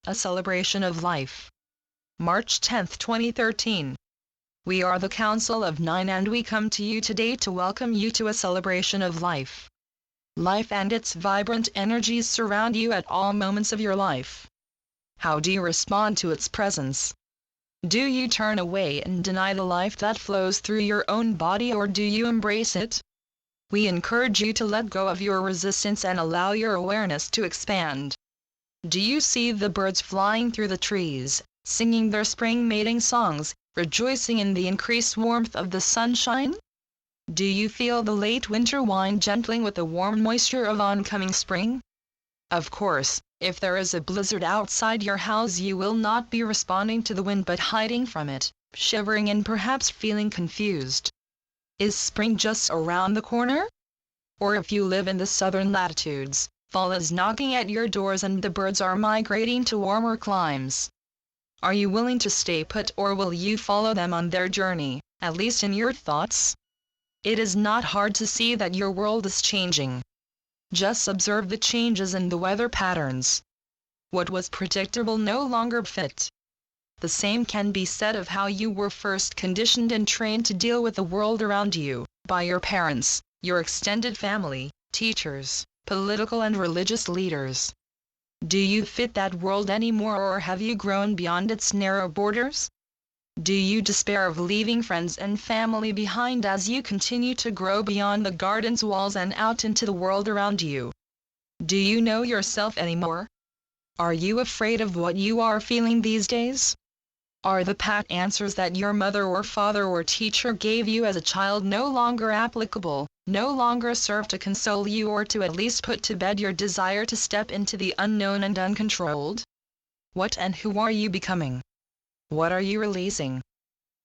A Celebration of Life. March 10, 2013. We are the Council of Nine and we come to you today to welcome you to a celebration of life. Life and its vibrant energies surround you at all moments of your life. How do you respond to its presence? Do you turn away and deny the life that flows through your own body, or do you embrace it? We encourage you to let go of your resistance and allow your awareness to expand. Do you see the birds flying through the trees, singing their spring mating songs, rejoicing in the increased warmth of the sunshine? Do you feel the late winter wind gentling with the warm moisture of oncoming spring? Of course, if there is a blizzard outside your house, you will not be responding to the wind but hiding from it, shivering and perhaps feeling confused. Is spring just around the corner? Or if you live in the southern latitudes, fall is knocking at your doors and the birds are migrating to warmer climes. Are you willing to stay put, or will you follow them on their journey, at least in your thoughts? It is not hard to see that your world is changing. Just observe the changes in the weather patterns. What was predictable no longer fit. The same can be said of how you were first conditioned and trained to deal with the world around you, by your parents, your extended family, teachers, political and religious leaders. Do you fit that world anymore, or have you grown beyond its narrow borders? Do you despair of leaving friends and family behind as you continue to grow beyond the garden's walls and out into the world around you? Do you know yourself anymore? Are you afraid of what you are feeling these days? Are the pat answers that your mother or father or teacher gave you as a child no longer applicable, no longer serve to console you or to at least put to bed your desire to step into the unknown and uncontrolled? What and who are you becoming? What are you releasing?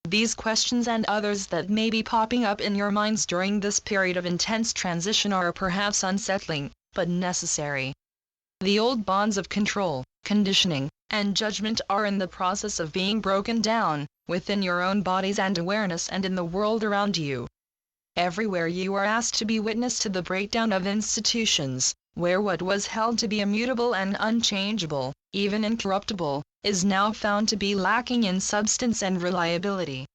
These questions and others that may be popping up in your minds during this period of intense transition are perhaps unsettling, but necessary. The old bonds of control, conditioning, and judgment are in the process of being broken down, within your own bodies and awareness and in the world around you. Everywhere you are asked to be witness to the breakdown of institutions, where what was held to be immutable and unchangeable, even incorruptible, is now found to be lacking in substance and reliability.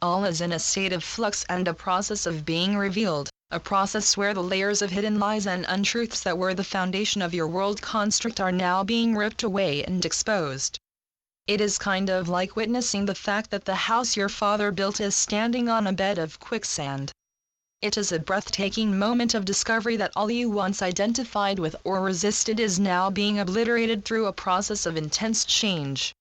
All is in a state of flux and a process of being revealed, a process where the layers of hidden lies and untruths that were the foundation of your world construct are now being ripped away and exposed. It is kind of like witnessing the fact that the house your father built is standing on a bed of quicksand. It is a breathtaking moment of discovery that all you once identified with or resisted is now being obliterated through a process of intense change.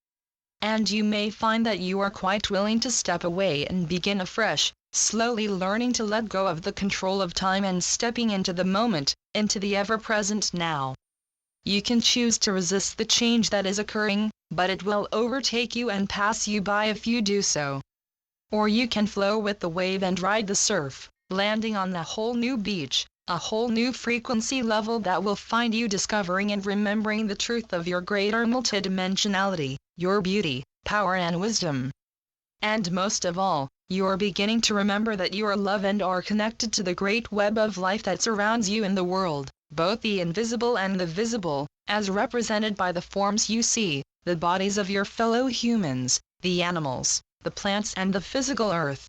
And you may find that you are quite willing to step away and begin afresh, slowly learning to let go of the control of time and stepping into the moment, into the ever-present now. You can choose to resist the change that is occurring, but it will overtake you and pass you by if you do so. Or you can flow with the wave and ride the surf, landing on a whole new beach, a whole new frequency level that will find you discovering and remembering the truth of your greater multidimensionality, your beauty, power and wisdom. And most of all, you are beginning to remember that you are love and are connected to the great web of life that surrounds you in the world, both the invisible and the visible, as represented by the forms you see, the bodies of your fellow humans, the animals, the plants and the physical earth.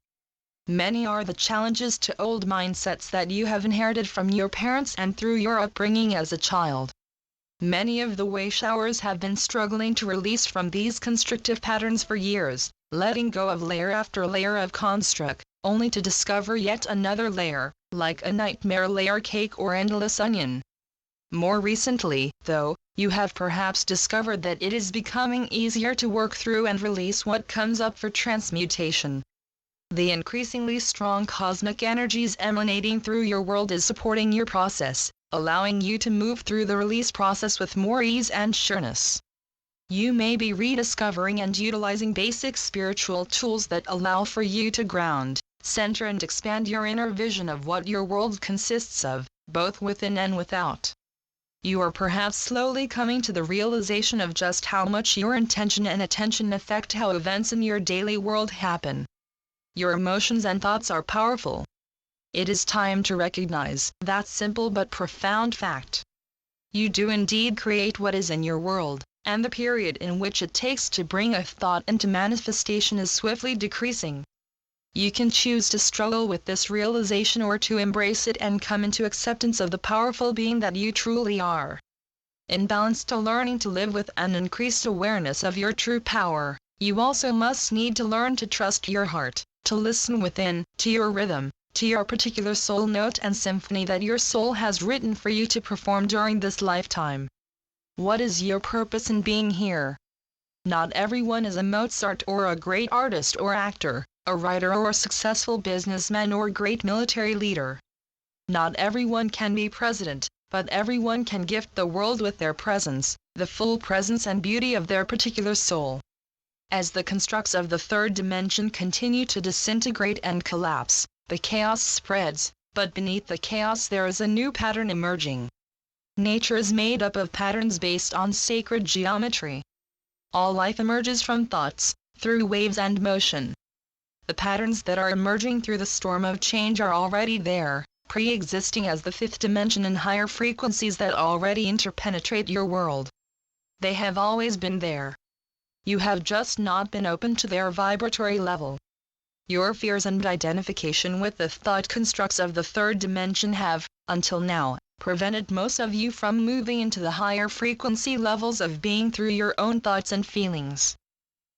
Many are the challenges to old mindsets that you have inherited from your parents and through your upbringing as a child. Many of the way showers have been struggling to release from these constrictive patterns for years, letting go of layer after layer of construct, only to discover yet another layer, like a nightmare layer cake or endless onion. More recently, though, you have perhaps discovered that it is becoming easier to work through and release what comes up for transmutation. The increasingly strong cosmic energies emanating through your world is supporting your process, allowing you to move through the release process with more ease and sureness. You may be rediscovering and utilizing basic spiritual tools that allow for you to ground, center and expand your inner vision of what your world consists of, both within and without. You are perhaps slowly coming to the realization of just how much your intention and attention affect how events in your daily world happen. Your emotions and thoughts are powerful. It is time to recognize that simple but profound fact. You do indeed create what is in your world, and the period in which it takes to bring a thought into manifestation is swiftly decreasing. You can choose to struggle with this realization or to embrace it and come into acceptance of the powerful being that you truly are. In balance to learning to live with an increased awareness of your true power, you also must need to learn to trust your heart, to listen within, to your rhythm, to your particular soul note and symphony that your soul has written for you to perform during this lifetime. What is your purpose in being here? Not everyone is a Mozart or a great artist or actor, a writer or a successful businessman or great military leader. Not everyone can be president, but everyone can gift the world with their presence, the full presence and beauty of their particular soul. As the constructs of the third dimension continue to disintegrate and collapse, the chaos spreads, but beneath the chaos there is a new pattern emerging. Nature is made up of patterns based on sacred geometry. All life emerges from thoughts, through waves and motion. The patterns that are emerging through the storm of change are already there, pre-existing as the fifth dimension and higher frequencies that already interpenetrate your world. They have always been there. You have just not been open to their vibratory level. Your fears and identification with the thought constructs of the third dimension have, until now, prevented most of you from moving into the higher frequency levels of being through your own thoughts and feelings.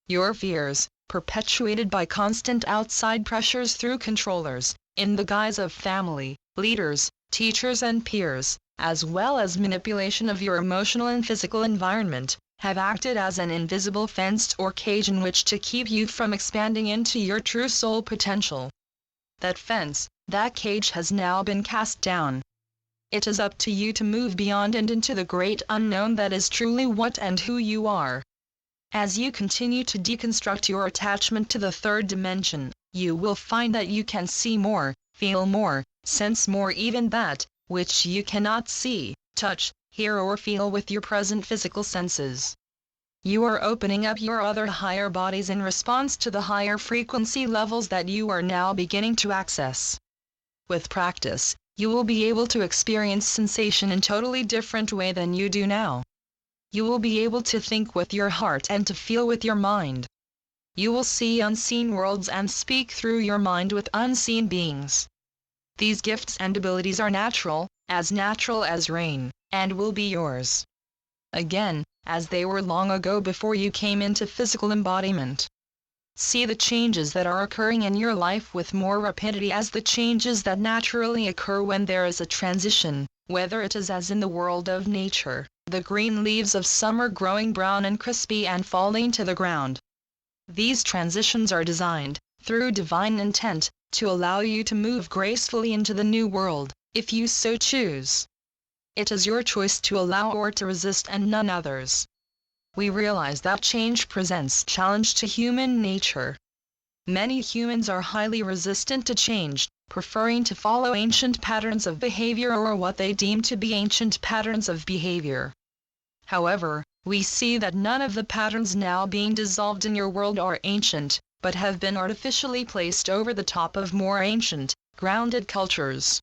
Your fears, perpetuated by constant outside pressures through controllers, in the guise of family, leaders, teachers and peers, as well as manipulation of your emotional and physical environment, have acted as an invisible fence or cage in which to keep you from expanding into your true soul potential. That fence, that cage has now been cast down. It is up to you to move beyond and into the great unknown that is truly what and who you are. As you continue to deconstruct your attachment to the third dimension, you will find that you can see more, feel more, sense more, even that which you cannot see, touch, hear or feel with your present physical senses. You are opening up your other higher bodies in response to the higher frequency levels that you are now beginning to access. With practice, you will be able to experience sensation in a totally different way than you do now. You will be able to think with your heart and to feel with your mind. You will see unseen worlds and speak through your mind with unseen beings. These gifts and abilities are natural as rain, and will be yours again, as they were long ago before you came into physical embodiment. See the changes that are occurring in your life with more rapidity as the changes that naturally occur when there is a transition, whether it is as in the world of nature, the green leaves of summer growing brown and crispy and falling to the ground. These transitions are designed, through divine intent, to allow you to move gracefully into the new world, if you so choose. It is your choice to allow or to resist and none others. We realize that change presents challenge to human nature. Many humans are highly resistant to change, preferring to follow ancient patterns of behavior or what they deem to be ancient patterns of behavior. However, we see that none of the patterns now being dissolved in your world are ancient, but have been artificially placed over the top of more ancient, grounded cultures.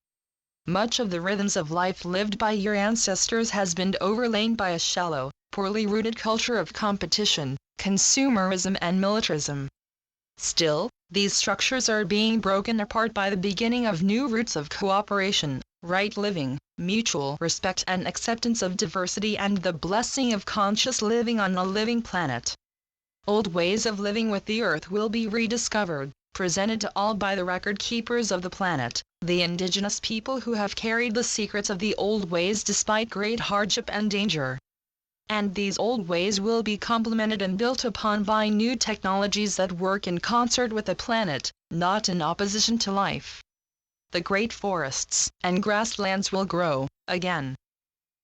Much of the rhythms of life lived by your ancestors has been overlain by a shallow, poorly rooted culture of competition, consumerism and militarism. Still, these structures are being broken apart by the beginning of new roots of cooperation, right living, mutual respect and acceptance of diversity and the blessing of conscious living on a living planet. Old ways of living with the earth will be rediscovered, presented to all by the record keepers of the planet, the indigenous people who have carried the secrets of the old ways despite great hardship and danger. And these old ways will be complemented and built upon by new technologies that work in concert with the planet, not in opposition to life. The great forests and grasslands will grow, again.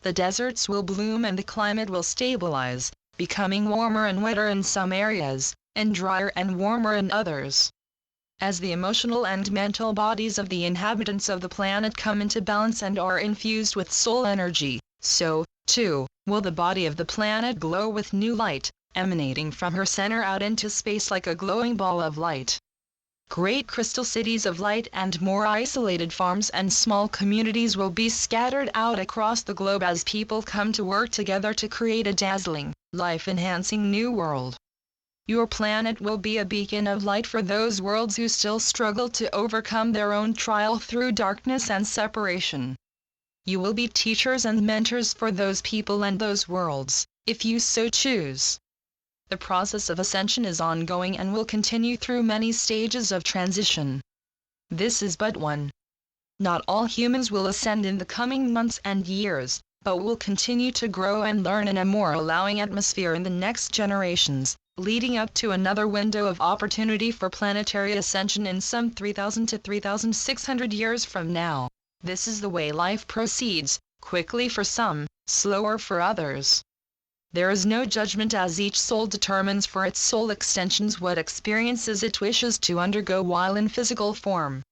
The deserts will bloom and the climate will stabilize, becoming warmer and wetter in some areas, and drier and warmer in others. As the emotional and mental bodies of the inhabitants of the planet come into balance and are infused with soul energy, so, too, will the body of the planet glow with new light, emanating from her center out into space like a glowing ball of light. Great crystal cities of light and more isolated farms and small communities will be scattered out across the globe as people come to work together to create a dazzling, life-enhancing new world. Your planet will be a beacon of light for those worlds who still struggle to overcome their own trial through darkness and separation. You will be teachers and mentors for those people and those worlds, if you so choose. The process of ascension is ongoing and will continue through many stages of transition. This is but one. Not all humans will ascend in the coming months and years, but will continue to grow and learn in a more allowing atmosphere in the next generations, leading up to another window of opportunity for planetary ascension in some 3,000 to 3,600 years from now. This is the way life proceeds, quickly for some, slower for others. There is no judgment as each soul determines for its soul extensions what experiences it wishes to undergo while in physical form.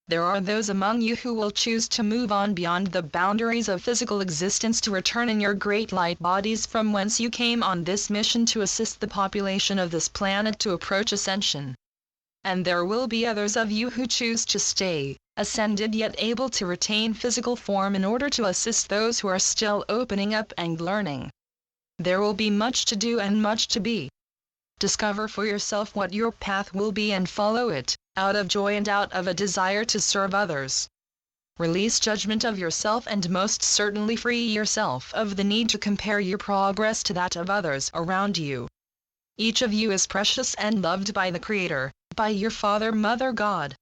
There are those among you who will choose to move on beyond the boundaries of physical existence to return in your great light bodies from whence you came on this mission to assist the population of this planet to approach ascension. And there will be others of you who choose to stay, ascended yet able to retain physical form in order to assist those who are still opening up and learning. There will be much to do and much to be. Discover for yourself what your path will be and follow it, out of joy and out of a desire to serve others. Release judgment of yourself and most certainly free yourself of the need to compare your progress to that of others around you. Each of you is precious and loved by the Creator, by your Father, Mother, God.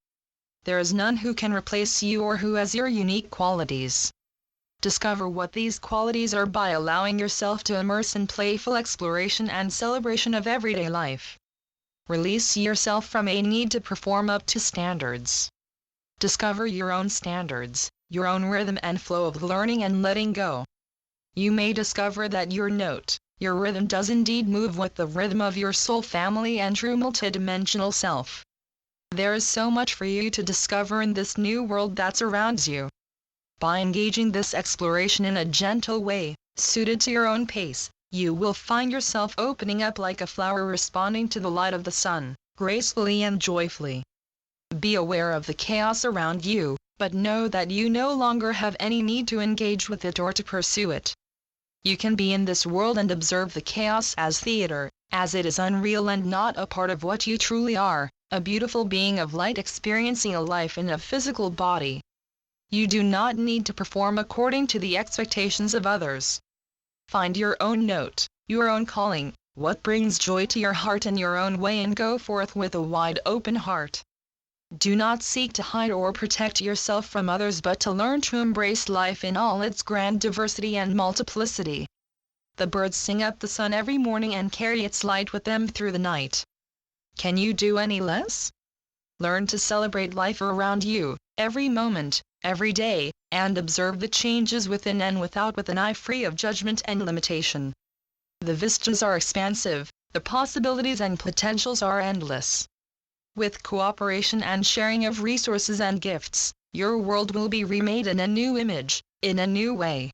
There is none who can replace you or who has your unique qualities. Discover what these qualities are by allowing yourself to immerse in playful exploration and celebration of everyday life. Release yourself from a need to perform up to standards. Discover your own standards, your own rhythm and flow of learning and letting go. You may discover that your note, your rhythm does indeed move with the rhythm of your soul family and true multidimensional self. There is so much for you to discover in this new world that surrounds you. By engaging this exploration in a gentle way, suited to your own pace, you will find yourself opening up like a flower responding to the light of the sun, gracefully and joyfully. Be aware of the chaos around you, but know that you no longer have any need to engage with it or to pursue it. You can be in this world and observe the chaos as theater, as it is unreal and not a part of what you truly are, a beautiful being of light experiencing a life in a physical body. You do not need to perform according to the expectations of others. Find your own note, your own calling, what brings joy to your heart in your own way and go forth with a wide open heart. Do not seek to hide or protect yourself from others but to learn to embrace life in all its grand diversity and multiplicity. The birds sing up the sun every morning and carry its light with them through the night. Can you do any less? Learn to celebrate life around you, every moment, every day, and observe the changes within and without with an eye free of judgment and limitation. The vistas are expansive, the possibilities and potentials are endless. With cooperation and sharing of resources and gifts, your world will be remade in a new image, in a new way.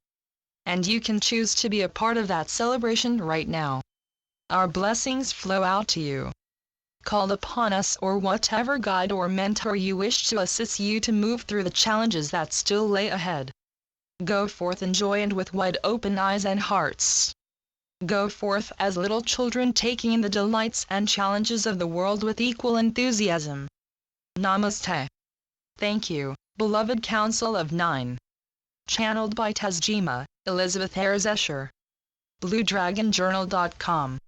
And you can choose to be a part of that celebration right now. Our blessings flow out to you. Call upon us or whatever guide or mentor you wish to assist you to move through the challenges that still lay ahead. Go forth in joy and with wide open eyes and hearts. Go forth as little children taking in the delights and challenges of the world with equal enthusiasm. Namaste. Thank you, beloved Council of Nine. Channeled by Tezjima, Elizabeth Ayres Escher. BlueDragonJournal.com